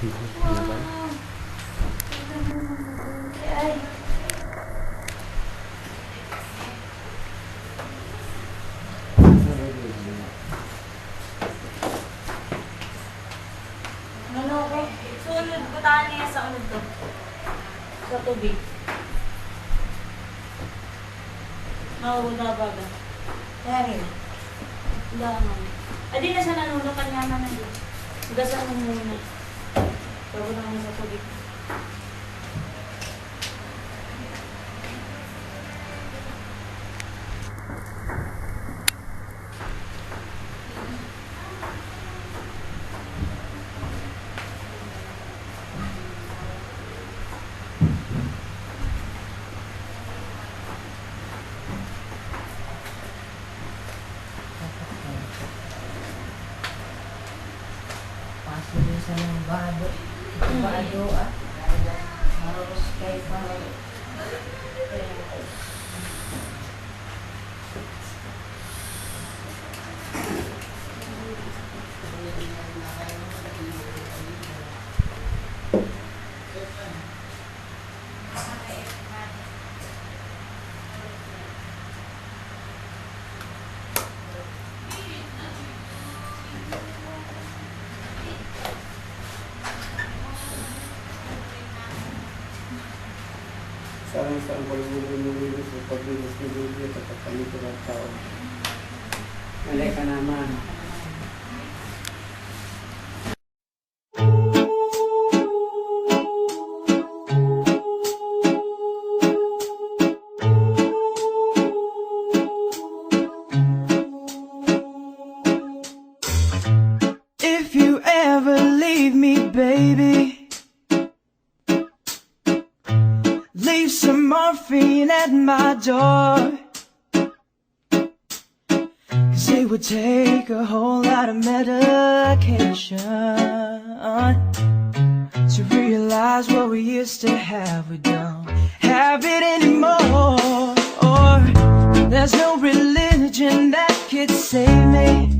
Ay. Ano ko? Sunod, butahan niya sa unod to. Sa tubig. Mawawala ba ba? Dahil. Langan. Adi na siya nanunukan niya na nandun. Gasan mo muna. Bago na kami sa tubig. Sa ng bado. Bado harus kayak bado. Sarang-sarang pag-uwi sa paglinis ni Biblia at pagkalito ng tao. Malay ka naman. If you ever leave me, baby, leave some morphine at my door. 'Cause it would take a whole lot of medication to realize what we used to have. We don't have it anymore. There's no religion that could save me.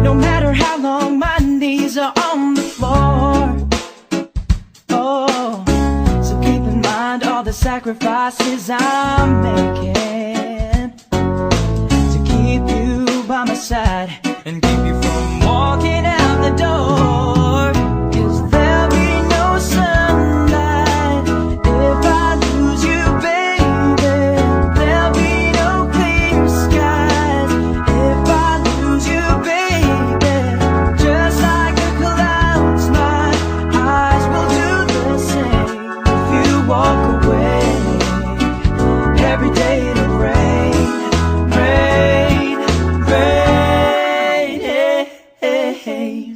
No matter how long my knees are on the floor. So keep in mind all the sacrifices I'm making to keep you by my side and keep you from walking out the door. 'Cause there'll be no sunlight if I lose you, baby. There'll be no clear skies if I lose you, baby. Just like the clouds, my eyes will do the same if you walk away. Every day it'll rain, rain, rain, hey, hey.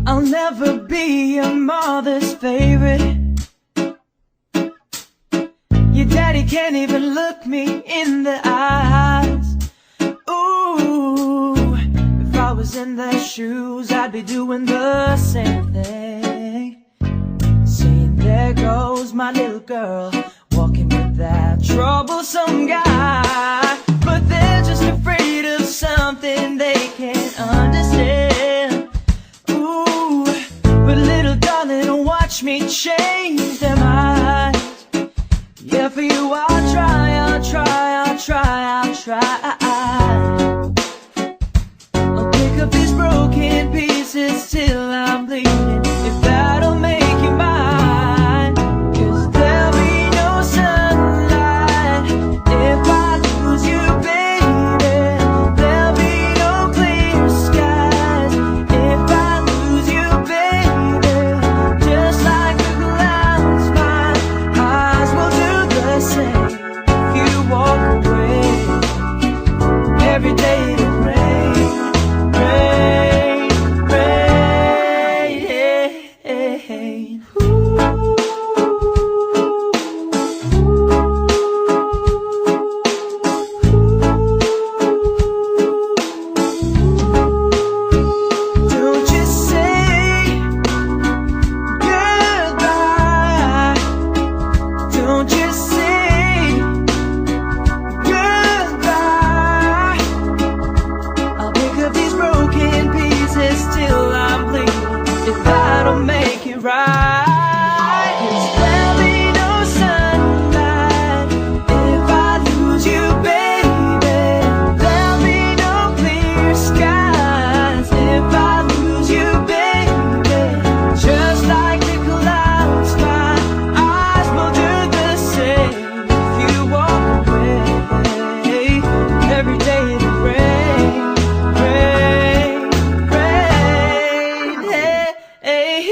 I'll never be your mother's favorite. Your daddy can't even look me in the eyes. Ooh, if I was in their shoes, I'd be doing the same thing. Saying, there goes my little girl, walking with that troublesome guy. But they're just afraid of something they can't understand. Ooh, but little darling, watch me change their minds. Yeah, for you I'll try, I'll try, I'll try, I'll try. I'll pick up these broken pieces till I'm bleeding, if that'll make you mine. 'Cause there'll be no sunlight if I lose you, baby. There'll be no clear skies if I lose you, baby. Just like the clouds, my eyes will do the same if you walk away. Every day it'll rain, rain, rain, hey, hey. Don't you say, girl, 'Cause there'll be no sunlight if I lose you, baby. There'll be no clear skies if I lose you, baby. Just like the clouds, my eyes will do the same if you walk away. Every day it'll rain, rain, rain. Hey,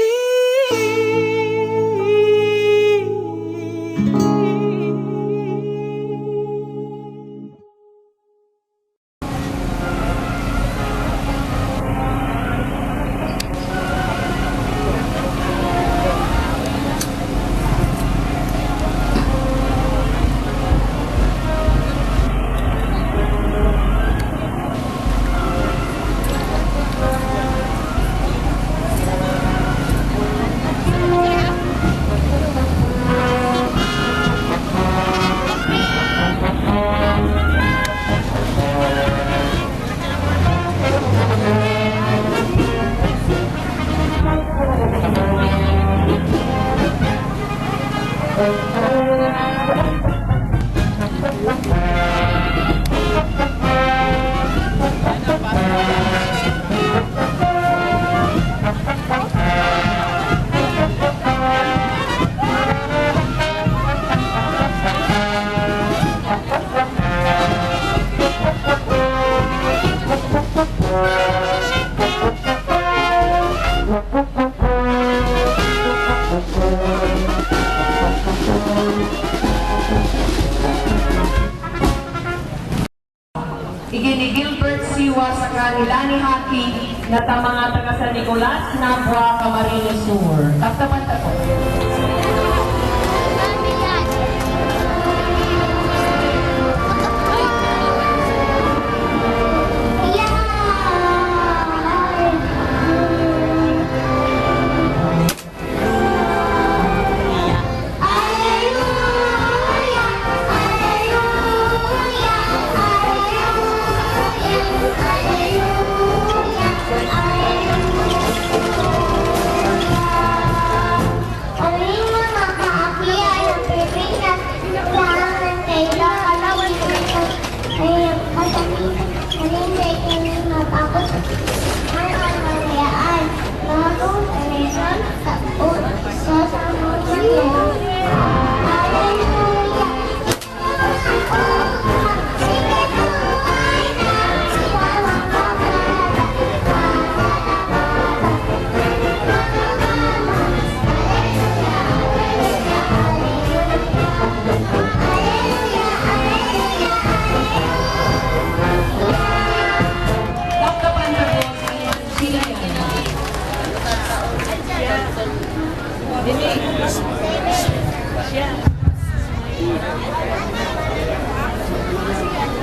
Igini Gilbert Siwa sa kanila ni Haki na ta mga taga San Nicolas na Bua Camarines Sur. Taptapan ta ko.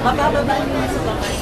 Mabababa niyo sa bangay.